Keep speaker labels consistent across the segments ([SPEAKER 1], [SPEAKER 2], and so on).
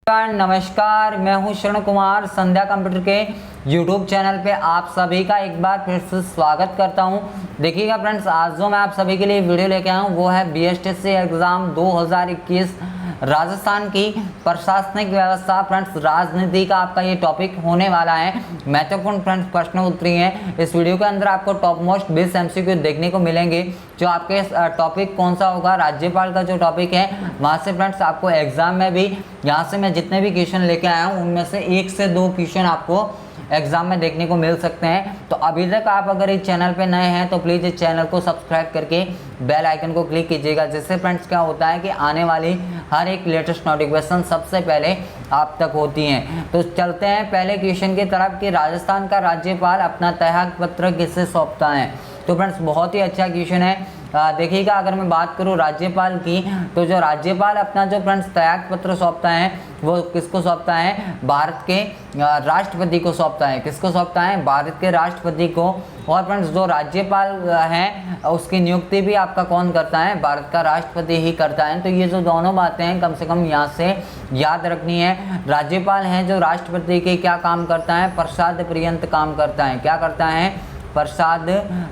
[SPEAKER 1] नमस्कार, मैं हूं शरण कुमार। संध्या कंप्यूटर के YouTube चैनल पे आप सभी का एक बार फिर से स्वागत करता हूं। देखिएगा फ्रेंड्स, आज जो मैं आप सभी के लिए वीडियो लेके आया हूं वो है BSTC एग्ज़ाम 2021 राजस्थान की प्रशासनिक व्यवस्था। फ्रेंड्स, राजनीति का आपका ये टॉपिक होने वाला है। महत्वपूर्ण फ्रेंड्स प्रश्न उत्तरी हैं। इस वीडियो के अंदर आपको टॉप मोस्ट 20 MCQ देखने को मिलेंगे। जो आपके टॉपिक कौन सा होगा, राज्यपाल का जो टॉपिक है वहाँ से फ्रेंड्स आपको एग्जाम में भी, यहाँ से मैं जितने भी क्वेश्चन लेके आया हूँ उनमें से 1 से 2 क्वेश्चन आपको एग्जाम में देखने को मिल सकते हैं। तो अभी तक आप अगर इस चैनल पे नए हैं तो प्लीज़ इस चैनल को सब्सक्राइब करके बेल आइकन को क्लिक कीजिएगा, जिससे फ्रेंड्स क्या होता है कि आने वाली हर एक लेटेस्ट नोटिफिकेशन सबसे पहले आप तक होती हैं। तो चलते हैं पहले क्वेश्चन की तरफ कि राजस्थान का राज्यपाल अपना त्याग पत्र किसे सौंपता है। तो फ्रेंड्स बहुत ही अच्छा क्वेश्चन है। देखिएगा, अगर मैं बात करूं राज्यपाल की, तो जो राज्यपाल अपना जो फ्रेंड्स त्याग पत्र सौंपता है वो किसको सौंपता है? भारत के राष्ट्रपति को सौंपता है। किसको सौंपता है? भारत के राष्ट्रपति को। और फ्रेंड्स जो राज्यपाल है उसकी नियुक्ति भी आपका कौन करता है? भारत का राष्ट्रपति ही करता है। तो ये जो दोनों बातें हैं कम से कम यहाँ से याद रखनी है। राज्यपाल है जो राष्ट्रपति के क्या काम करता है? प्रसाद पर्यंत काम करता है। क्या करता है? प्रसाद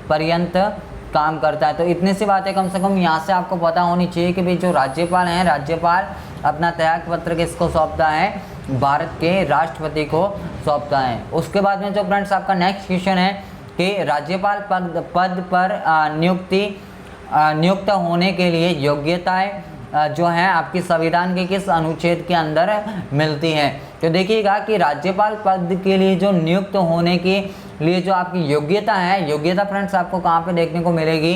[SPEAKER 1] पर्यंत काम करता है। तो इतनी सी बातें कम से कम यहाँ से आपको पता होनी चाहिए कि भाई जो राज्यपाल हैं, राज्यपाल अपना त्याग पत्र किसको सौंपता है? भारत के राष्ट्रपति को सौंपता है। उसके बाद में जो फ्रेंड्स आपका नेक्स्ट क्वेश्चन है कि राज्यपाल पद पर नियुक्त होने के लिए योग्यताएं जो है आपकी संविधान के किस अनुच्छेद के अंदर मिलती है? तो देखिएगा कि राज्यपाल पद के लिए जो नियुक्त होने के लिए जो आपकी योग्यता है, योग्यता फ्रेंड्स आपको कहाँ पे देखने को मिलेगी?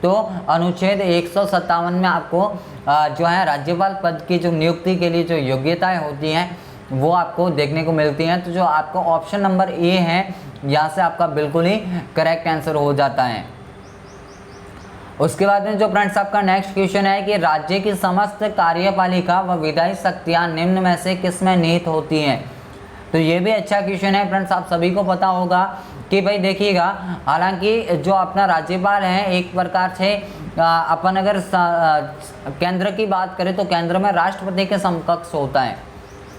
[SPEAKER 1] तो अनुच्छेद 157 में आपको जो है राज्यपाल पद की जो नियुक्ति के लिए जो योग्यताएं होती हैं वो आपको देखने को मिलती हैं। तो जो आपको ऑप्शन नंबर ए है यहाँ से आपका बिल्कुल ही करेक्ट आंसर हो जाता है। उसके बाद में जो फ्रेंड्स आपका नेक्स्ट क्वेश्चन है कि राज्य की समस्त कार्यपालिका व विधायी शक्तियाँ निम्न में से किस में निहित होती हैं? तो ये भी अच्छा क्वेश्चन है फ्रेंड्स। आप सभी को पता होगा कि भाई देखिएगा, हालांकि जो अपना राज्यपाल है एक प्रकार से अपन अगर केंद्र की बात करें तो केंद्र में राष्ट्रपति के समकक्ष होता है।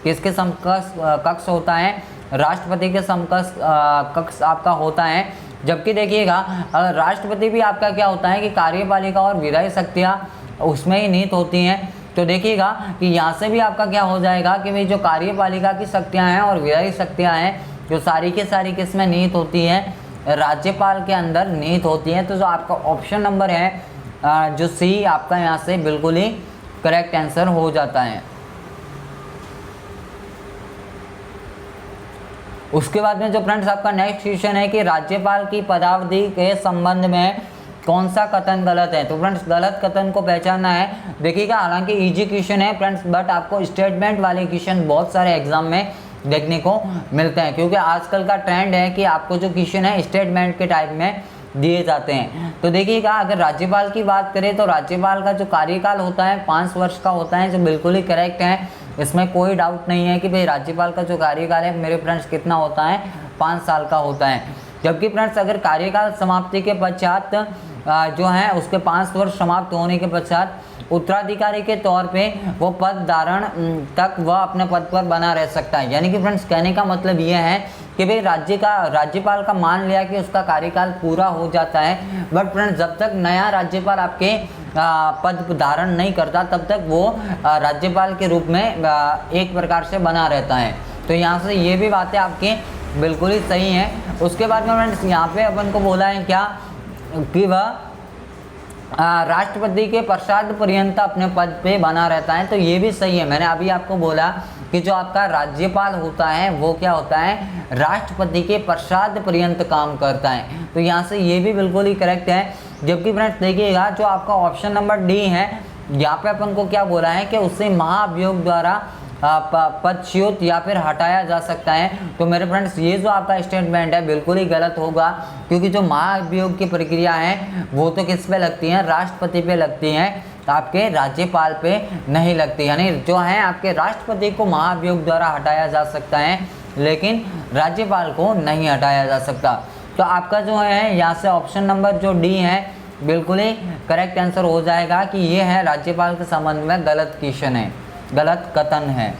[SPEAKER 1] किसके समकक्ष होता है? राष्ट्रपति के समकक्ष आपका होता है। जबकि देखिएगा राष्ट्रपति भी आपका क्या होता है कि कार्यपालिका और विधायी शक्तियाँ उसमें ही निहित होती हैं। तो देखिएगा कि यहाँ से भी आपका क्या हो जाएगा कि भाई जो कार्यपालिका की शक्तियाँ हैं और विधायी शक्तियाँ हैं जो सारी की सारी किस में निहित होती हैं? राज्यपाल के अंदर निहित होती हैं। तो जो आपका ऑप्शन नंबर है जो सी आपका यहाँ से बिल्कुल ही करेक्ट आंसर हो जाता है। उसके बाद में जो फ्रेंड्स आपका नेक्स्ट क्वेश्चन है कि राज्यपाल की पदावधि के संबंध में कौन सा कथन गलत है? तो फ्रेंड्स गलत कथन को पहचानना है। देखिएगा, हालांकि इजी क्वेश्चन है फ्रेंड्स, बट आपको स्टेटमेंट वाले क्वेश्चन बहुत सारे एग्जाम में देखने को मिलते हैं, क्योंकि आजकल का ट्रेंड है कि आपको जो क्वेश्चन है स्टेटमेंट के टाइप में दिए जाते हैं। तो देखिएगा, अगर राज्यपाल की बात करें तो राज्यपाल का जो कार्यकाल होता है 5 वर्ष का होता है, जो बिल्कुल ही करेक्ट है। इसमें कोई डाउट नहीं है कि भाई राज्यपाल का जो कार्यकाल है मेरे फ्रेंड्स कितना होता है? 5 साल का होता है। जबकि फ्रेंड्स अगर कार्यकाल समाप्ति के पश्चात जो है उसके 5 वर्ष समाप्त होने के पश्चात उत्तराधिकारी के तौर पे वो पद धारण तक वह अपने पद पर बना रह सकता है। यानी कि फ्रेंड्स कहने का मतलब ये है कि भाई राज्यपाल का मान लिया कि उसका कार्यकाल पूरा हो जाता है, बट फ्रेंड्स जब तक नया राज्यपाल आपके पद धारण नहीं करता तब तक वो राज्यपाल के रूप में एक प्रकार से बना रहता है। तो यहाँ से ये भी बातें आपकी बिल्कुल ही सही हैं। उसके बाद में फ्रेंड्स यहाँ पे अपन को बोला है क्या कि वह राष्ट्रपति के प्रसाद पर्यंत अपने पद पे बना रहता है। तो ये भी सही है। मैंने अभी आपको बोला कि जो आपका राज्यपाल होता है वो क्या होता है? राष्ट्रपति के प्रसाद पर्यंत काम करता है। तो यहाँ से ये भी बिल्कुल ही करेक्ट है। जबकि फ्रेंड्स देखिएगा, जो आपका ऑप्शन नंबर डी है यहाँ पे अपन को क्या बोला है कि उससे महाभियोग द्वारा पदच्युत या फिर हटाया जा सकता है। तो मेरे फ्रेंड्स ये जो आपका स्टेटमेंट है बिल्कुल ही गलत होगा, क्योंकि जो महाभियोग की प्रक्रिया है वो तो किस पे लगती है? राष्ट्रपति पे लगती हैं, आपके राज्यपाल पे नहीं लगती। यानी जो है आपके राष्ट्रपति को महाभियोग द्वारा हटाया जा सकता है, लेकिन राज्यपाल को नहीं हटाया जा सकता। तो आपका जो है यहाँ से ऑप्शन नंबर जो डी है बिल्कुल ही करेक्ट आंसर हो जाएगा कि ये है राज्यपाल के संबंध में गलत क्वेश्चन है, गलत कथन है।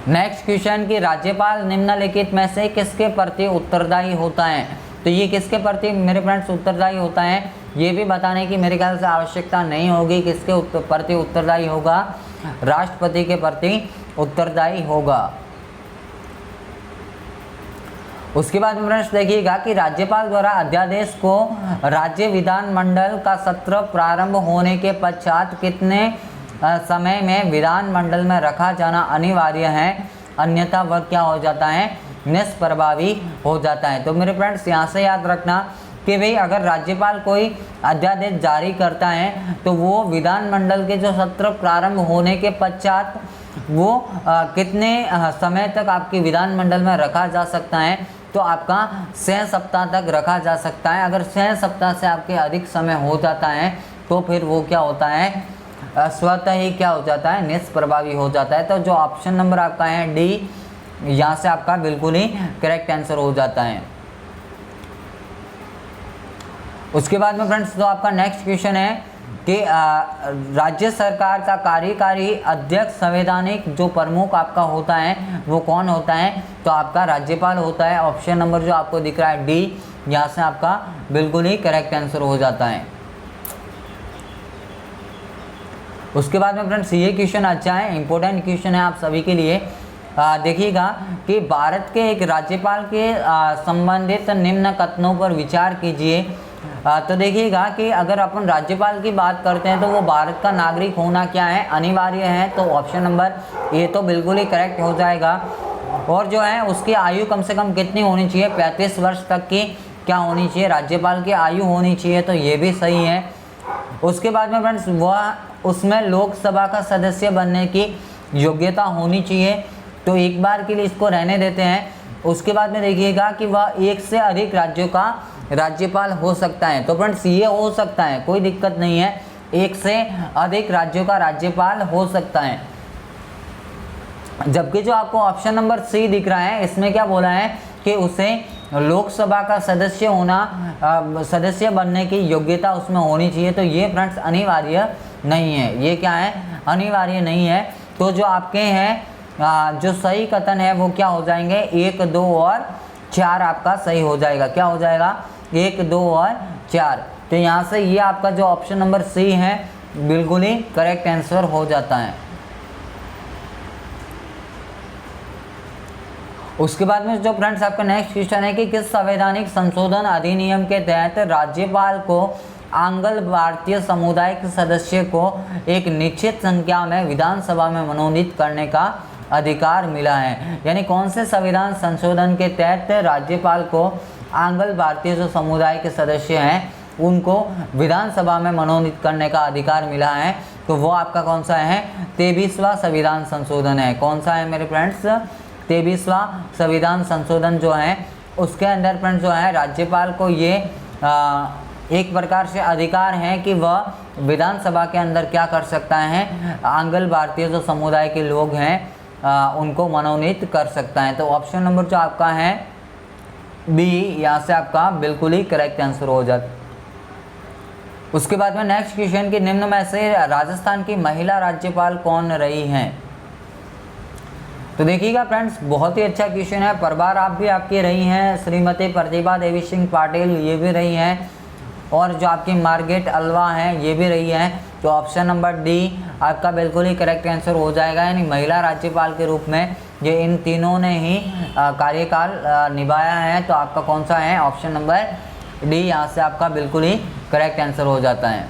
[SPEAKER 1] नेक्स्ट क्वेश्चन कि राज्यपाल निम्नलिखित में से किसके प्रति उत्तरदायी होता है। तो ये किसके प्रति मेरे फ्रेंड्स उत्तरदायी होता है, ये भी बताने की मेरे ख्याल से आवश्यकता नहीं होगी। किसके प्रति उत्तरदायी होगा, राष्ट्रपति के प्रति उत्तरदायी होगा। उसके बाद में फ्रेंड्स देखिएगा कि राज्यपाल द्वारा अध्यादेश को राज्य विधानमंडल का सत्र प्रारंभ होने के पश्चात कितने समय में विधानमंडल में रखा जाना अनिवार्य है, अन्यथा वह क्या हो जाता है, निष्प्रभावी हो जाता है। तो मेरे फ्रेंड्स यहाँ से याद रखना कि भाई अगर राज्यपाल कोई अध्यादेश जारी करता है तो वो विधानमंडल के जो सत्र प्रारंभ होने के पश्चात वो कितने समय तक आपके विधानमंडल में रखा जा सकता है, तो आपका 6 सप्ताह तक रखा जा सकता है। अगर 6 सप्ताह से आपके अधिक समय हो जाता है तो फिर वो क्या होता है, स्वतः ही क्या हो जाता है, निष्प्रभावी हो जाता है। तो जो ऑप्शन नंबर आपका है डी, यहाँ से आपका बिल्कुल ही करेक्ट आंसर हो जाता है। उसके बाद में फ्रेंड्स जो आपका नेक्स्ट क्वेश्चन है कि राज्य सरकार का कार्यकारी अध्यक्ष संवैधानिक जो प्रमुख आपका होता है वो कौन होता है, तो आपका राज्यपाल होता है। ऑप्शन नंबर जो आपको दिख रहा है डी, यहाँ से आपका बिल्कुल ही करेक्ट आंसर हो जाता है। उसके बाद में फ्रेंड्स ये क्वेश्चन अच्छा है, इंपॉर्टेंट क्वेश्चन है आप सभी के लिए। देखिएगा कि भारत के एक राज्यपाल के संबंधित निम्न कथनों पर विचार कीजिए। तो देखिएगा कि अगर अपन राज्यपाल की बात करते हैं तो वो भारत का नागरिक होना क्या है, अनिवार्य है। तो ऑप्शन नंबर ए तो बिल्कुल ही करेक्ट हो जाएगा। और जो है उसकी आयु कम से कम कितनी होनी चाहिए, 35 वर्ष तक की क्या होनी चाहिए, राज्यपाल की आयु होनी चाहिए। तो ये भी सही है। उसके बाद में फ्रेंड्स वह उसमें लोकसभा का सदस्य बनने की योग्यता होनी चाहिए। तो एक बार के लिए इसको रहने देते हैं। उसके बाद में देखिएगा कि वह एक से अधिक राज्यों का राज्यपाल हो सकता है। तो फ्रेंड्स ये हो सकता है, कोई दिक्कत नहीं है, एक से अधिक राज्यों का राज्यपाल हो सकता है। जबकि जो आपको ऑप्शन नंबर सी दिख रहा है इसमें क्या बोला है कि उसे लोकसभा का सदस्य होना, सदस्य बनने की योग्यता उसमें होनी चाहिए। तो ये फ्रेंड्स अनिवार्य नहीं है, ये क्या है, अनिवार्य नहीं है। तो जो आपके हैं जो सही कथन है वो क्या हो जाएंगे, 1, 2 और 4 आपका सही हो जाएगा। क्या हो जाएगा, 1, 2 और 4। तो यहाँ से ये आपका जो ऑप्शन नंबर सी है बिल्कुल ही करेक्ट आंसर हो जाता है। उसके बाद में जो फ्रेंड्स आपका नेक्स्ट क्वेश्चन है कि किस संवैधानिक संशोधन अधिनियम के तहत राज्यपाल को आंग्ल भारतीय समुदाय के सदस्य को एक निश्चित संख्या में विधानसभा में मनोनीत करने का अधिकार मिला है। यानी कौन से संविधान संशोधन के तहत राज्यपाल को आंग्ल भारतीय जो समुदाय के सदस्य हैं उनको विधानसभा में मनोनीत करने का अधिकार मिला है। तो वो आपका कौन सा है, 23वां संविधान संशोधन है। कौन सा है मेरे फ्रेंड्स, 23वां संविधान संशोधन जो है उसके अंदर फ्रेंड्स जो है राज्यपाल को ये एक प्रकार से अधिकार है कि वह विधानसभा के अंदर क्या कर सकता है, आंग्ल भारतीय जो समुदाय के लोग हैं उनको मनोनीत कर सकता है। तो ऑप्शन नंबर जो आपका है बी, यहाँ से आपका बिल्कुल ही करेक्ट आंसर हो जाता। उसके बाद में नेक्स्ट क्वेश्चन की निम्न में से राजस्थान की महिला राज्यपाल कौन रही हैं। तो देखिएगा फ्रेंड्स बहुत ही अच्छा क्वेश्चन है। प्रभार आप भी आपकी रही हैं, श्रीमती प्रतिभा देवी सिंह पाटिल ये भी रही हैं, और जो आपकी मार्गरेट अल्वा हैं ये भी रही हैं। तो ऑप्शन नंबर डी आपका बिल्कुल ही करेक्ट आंसर हो जाएगा। यानी महिला राज्यपाल के रूप में ये इन तीनों ने ही कार्यकाल निभाया है। तो आपका कौन सा है, ऑप्शन नंबर डी, यहाँ से आपका बिल्कुल ही करेक्ट आंसर हो जाता है।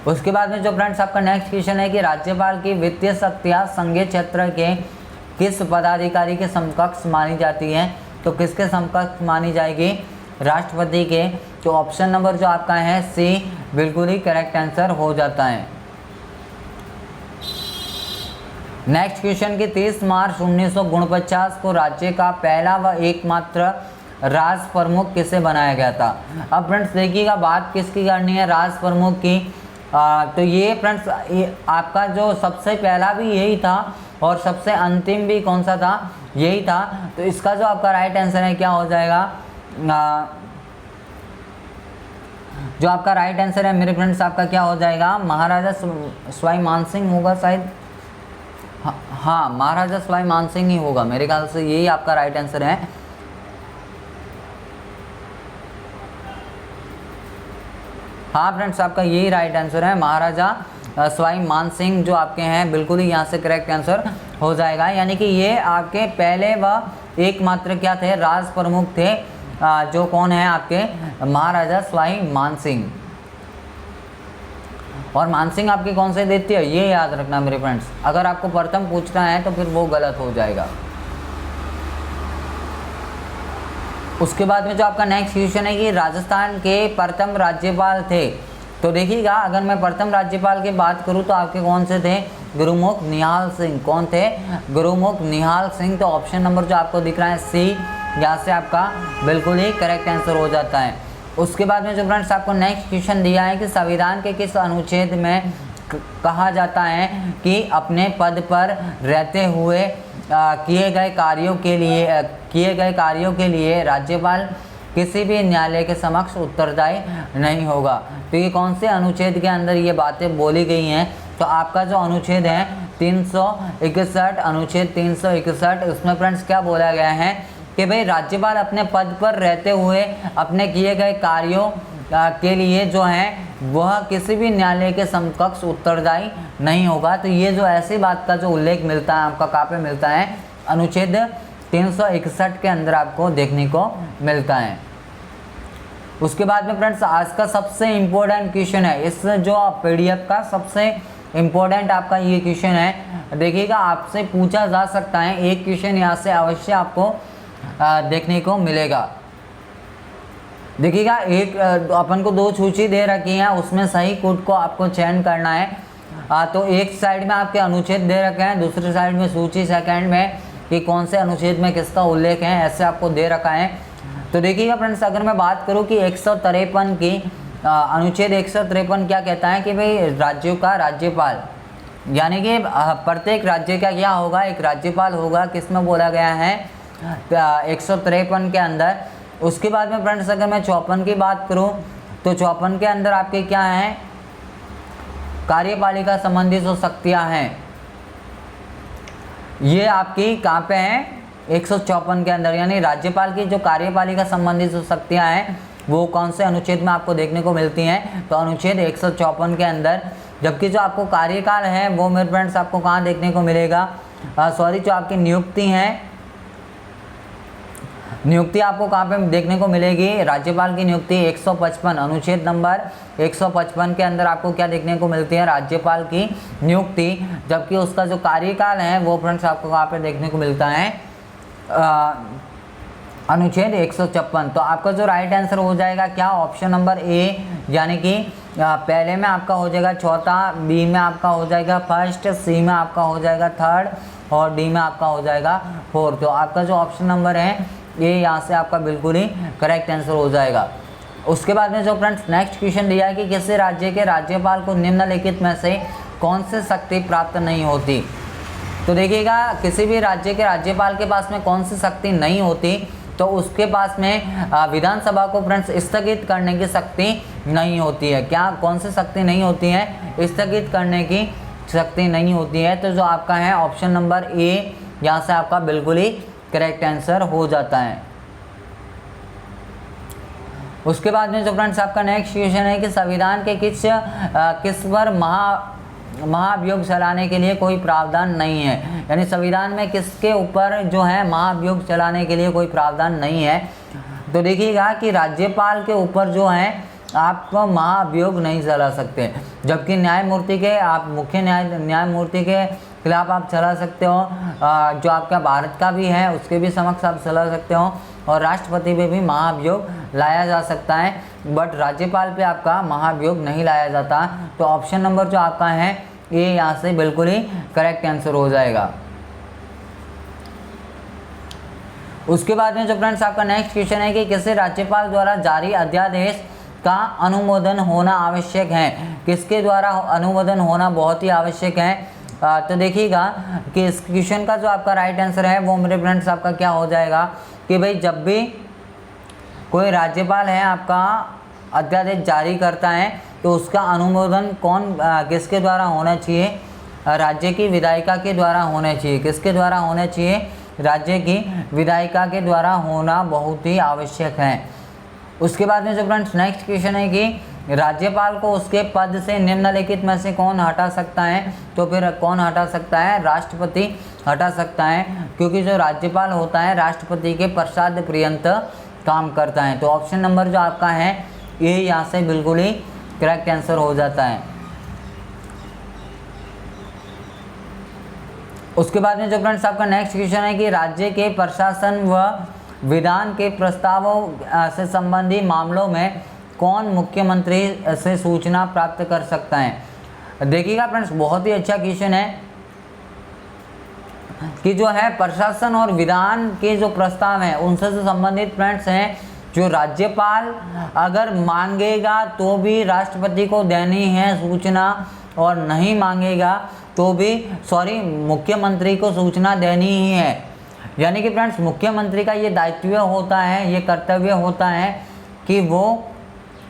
[SPEAKER 1] उसके बाद में जो फ्रेंड्स आपका नेक्स्ट क्वेश्चन है कि राज्यपाल की वित्तीय शक्तियाँ संघीय क्षेत्र के किस पदाधिकारी के समकक्ष मानी जाती हैं। तो किसके समकक्ष मानी जाएगी, राष्ट्रपति के। तो ऑप्शन नंबर जो आपका है सी बिल्कुल ही करेक्ट आंसर हो जाता है। नेक्स्ट क्वेश्चन की 30 मार्च 1949 को राज्य का पहला व एकमात्र राज प्रमुख किसे बनाया गया था। अब फ्रेंड्स देखिएगा बात किसकी करनी है, राज प्रमुख की। तो ये फ्रेंड्स आपका जो सबसे पहला भी यही था और सबसे अंतिम भी कौन सा था, यही था। तो इसका जो आपका राइट आंसर है क्या हो जाएगा, जो आपका राइट आंसर है मेरे फ्रेंड्स आपका क्या हो जाएगा, महाराजा सवाई मानसिंह होगा शायद। हाँ, महाराजा सवाई मानसिंह ही होगा, मेरे ख्याल से यही आपका राइट आंसर है। हाँ फ्रेंड्स, आपका यही राइट आंसर है, महाराजा सवाई मानसिंह जो आपके हैं, बिल्कुल ही यहाँ से करेक्ट आंसर हो जाएगा। यानी कि ये आपके पहले व एकमात्र क्या थे, राज प्रमुख थे, जो कौन है आपके महाराजा सवाई मानसिंह। और मानसिंह आपके कौन से दैत्य है, ये याद रखना मेरे फ्रेंड्स। अगर आपको प्रथम पूछना है तो फिर वो गलत हो जाएगा। उसके बाद में जो आपका नेक्स्ट क्वेश्चन है कि राजस्थान के प्रथम राज्यपाल थे। तो देखिएगा, अगर मैं प्रथम राज्यपाल की बात करूं तो आपके कौन से थे, गुरुमुख निहाल सिंह। कौन थे, गुरुमुख निहाल सिंह। तो ऑप्शन नंबर जो आपको दिख रहा है सी, यहाँ से आपका बिल्कुल ही करेक्ट आंसर हो जाता है। उसके बाद में जो फ्रेंड्स आपको नेक्स्ट क्वेश्चन दिया है कि संविधान के किस अनुच्छेद में कहा जाता है कि अपने पद पर रहते हुए किए गए कार्यों के लिए राज्यपाल किसी भी न्यायालय के समक्ष उत्तरदायी नहीं होगा। तो ये कौन से अनुच्छेद के अंदर ये बातें बोली गई हैं, तो आपका जो अनुच्छेद है 361, अनुच्छेद 361, उसमें फ्रेंड्स क्या बोला गया है कि भाई राज्यपाल अपने पद पर रहते हुए अपने किए गए कार्यों के लिए जो है वह किसी भी न्यायालय के समकक्ष उत्तरदायी नहीं होगा। तो ये जो ऐसी बात का जो उल्लेख मिलता है आपका कहाँ पे मिलता है, अनुच्छेद 361 के अंदर आपको देखने को मिलता है। उसके बाद में फ्रेंड्स आज का सबसे इम्पोर्टेंट क्वेश्चन है, इस जो पीडीएफ का सबसे इम्पोर्टेंट आपका ये क्वेश्चन है। देखिएगा, आपसे पूछा जा सकता है, एक क्वेश्चन यहाँ से अवश्य आपको देखने को मिलेगा। देखिएगा, एक अपन को दो सूची दे रखी है, उसमें सही कोड को आपको चयन करना है। तो एक साइड में आपके अनुच्छेद दे रखे हैं, दूसरी साइड में सूची सेकंड में कि कौन से अनुच्छेद में किसका उल्लेख है, ऐसे आपको दे रखा है। तो देखिएगा फ्रेंड्स, अगर मैं बात करूं कि 153 की अनुच्छेद 153 क्या कहता है कि भाई राज्यों का राज्यपाल, यानी कि प्रत्येक राज्य का क्या होगा, एक राज्यपाल होगा, किसमें बोला गया है 153 के अंदर। उसके बाद में फ्रेंड्स अगर मैं 54 की बात करूं तो 54 के अंदर आपके क्या हैं, कार्यपालिका संबंधी जो शक्तियां हैं ये आपकी कहाँ पे हैं, 154 के अंदर। यानी राज्यपाल की जो कार्यपालिका संबंधी जो शक्तियां हैं वो कौन से अनुच्छेद में आपको देखने को मिलती हैं, तो अनुच्छेद 154 के अंदर। जबकि जो आपको कार्यकाल है वो मेरे फ्रेंड्स आपको कहाँ देखने को मिलेगा, जो आपकी नियुक्ति हैं, नियुक्ति आपको कहाँ पे देखने को मिलेगी, राज्यपाल की नियुक्ति 155 अनुच्छेद नंबर 155 के अंदर आपको क्या देखने को मिलती है, राज्यपाल की नियुक्ति। जबकि उसका जो कार्यकाल है वो फ्रेंड्स आपको कहाँ पे देखने को मिलता है, अनुच्छेद 156। तो आपका जो राइट आंसर हो जाएगा क्या, ऑप्शन नंबर ए, यानी कि पहले में आपका हो जाएगा चौथा, बी में आपका हो जाएगा फर्स्ट, सी में आपका हो जाएगा थर्ड और डी में आपका हो जाएगा फोर्थ। तो आपका जो ऑप्शन नंबर है ये यहाँ से आपका बिल्कुल ही करेक्ट आंसर हो जाएगा। उसके बाद में जो फ्रेंड्स नेक्स्ट क्वेश्चन दिया है कि किसी राज्य के राज्यपाल को निम्नलिखित में से कौन सी शक्ति प्राप्त नहीं होती। तो देखिएगा, किसी भी राज्य के राज्यपाल के पास में कौन सी शक्ति नहीं होती, तो उसके पास में विधानसभा को फ्रेंड्स स्थगित करने की शक्ति नहीं होती है। क्या, कौन सी शक्ति नहीं होती है, स्थगित करने की शक्ति नहीं होती है। तो जो आपका है ऑप्शन नंबर ए यहाँ से आपका बिल्कुल ही करेक्ट आंसर हो जाता है। उसके बाद में जो फ्रेंड्स आपका नेक्स्ट क्वेश्चन है कि संविधान के किस पर महाभियोग चलाने के लिए कोई प्रावधान नहीं है। यानी संविधान में किसके ऊपर जो है महाभियोग चलाने के लिए कोई प्रावधान नहीं है। तो देखिएगा कि राज्यपाल के ऊपर जो है आप महाभियोग नहीं चला सकते, जबकि न्यायमूर्ति के आप मुख्य न्यायमूर्ति के खिलाफ आप चला सकते हो, जो आपका भारत का भी है उसके भी समक्ष आप चला सकते हो, और राष्ट्रपति पे भी महाभियोग लाया जा सकता है, बट राज्यपाल पे आपका महाभियोग नहीं लाया जाता। तो ऑप्शन नंबर जो आपका है ये यहाँ से बिल्कुल ही करेक्ट आंसर हो जाएगा। उसके बाद में जो फ्रेंड्स आपका नेक्स्ट क्वेश्चन है कि किसी राज्यपाल द्वारा जारी अध्यादेश का अनुमोदन होना आवश्यक है। किसके द्वारा अनुमोदन होना बहुत ही आवश्यक है। तो देखिएगा कि इस क्वेश्चन का जो आपका राइट आंसर है वो मेरे फ्रेंड्स आपका क्या हो जाएगा कि भाई जब भी कोई राज्यपाल है आपका अध्यादेश जारी करता है तो उसका अनुमोदन किसके द्वारा होना चाहिए, राज्य की विधायिका के द्वारा होने चाहिए। किसके द्वारा होने चाहिए? राज्य की विधायिका के द्वारा होना बहुत ही आवश्यक है। उसके बाद में जो फ्रेंड्स नेक्स्ट क्वेश्चन है कि राज्यपाल को उसके पद से निम्नलिखित में से कौन हटा सकता है? तो फिर कौन हटा सकता है? राष्ट्रपति हटा सकता है, क्योंकि जो राज्यपाल होता है राष्ट्रपति के पश्चात पर्यंत काम करता है। तो ऑप्शन नंबर जो आपका है ये यहाँ से बिल्कुल ही करेक्ट आंसर हो जाता है। उसके बाद में जो फ्रेंड्स आपका नेक्स्ट क्वेश्चन है कि राज्य के प्रशासन व विधान के प्रस्तावों से संबंधी मामलों में कौन मुख्यमंत्री से सूचना प्राप्त कर सकता है? देखिएगा फ्रेंड्स, बहुत ही अच्छा क्वेश्चन है कि जो है प्रशासन और विधान के जो प्रस्ताव हैं उनसे जो संबंधित फ्रेंड्स हैं, जो राज्यपाल अगर मांगेगा तो भी राष्ट्रपति को देनी है सूचना, और नहीं मांगेगा तो भी मुख्यमंत्री को सूचना देनी ही है। यानी कि फ्रेंड्स मुख्यमंत्री का ये दायित्व होता है, ये कर्तव्य होता है कि वो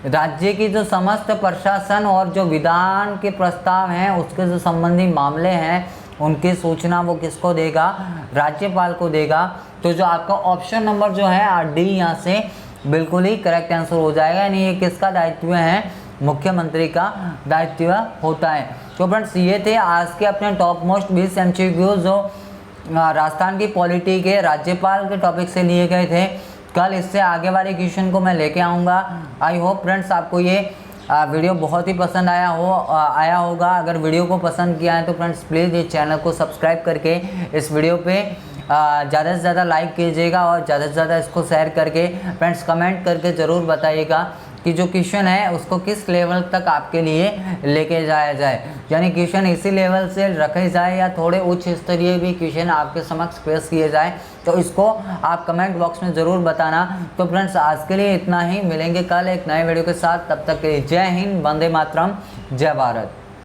[SPEAKER 1] राज्य की जो समस्त प्रशासन और जो विधान के प्रस्ताव हैं उसके जो संबंधी मामले हैं उनकी सूचना वो किसको देगा? राज्यपाल को देगा। तो जो आपका ऑप्शन नंबर जो है डी यहाँ से बिल्कुल ही करेक्ट आंसर हो जाएगा। यानी ये किसका दायित्व है? मुख्यमंत्री का दायित्व होता है। तो फ्रेंड्स ये थे आज के अपने टॉप मोस्ट 20 MCQ जो राजस्थान की पॉलिटी के राज्यपाल के टॉपिक से लिए गए थे। कल इससे आगे वाले क्वेश्चन को मैं लेके आऊँगा। आई होप फ्रेंड्स आपको ये वीडियो बहुत ही पसंद आया होगा। अगर वीडियो को पसंद किया है तो फ्रेंड्स प्लीज़ इस चैनल को सब्सक्राइब करके इस वीडियो पे ज़्यादा से ज़्यादा लाइक कीजिएगा और ज़्यादा से ज़्यादा इसको शेयर करके फ्रेंड्स कमेंट करके ज़रूर बताइएगा कि जो क्वेश्चन है उसको किस लेवल तक आपके लिए लेके जाया जाए। यानी क्वेश्चन इसी लेवल से रखे जाए या थोड़े उच्च स्तरीय भी क्वेश्चन आपके समक्ष पेश किए जाए, तो इसको आप कमेंट बॉक्स में ज़रूर बताना। तो फ्रेंड्स आज के लिए इतना ही, मिलेंगे कल एक नए वीडियो के साथ। तब तक के लिए जय हिंद, वंदे मातरम, जय भारत।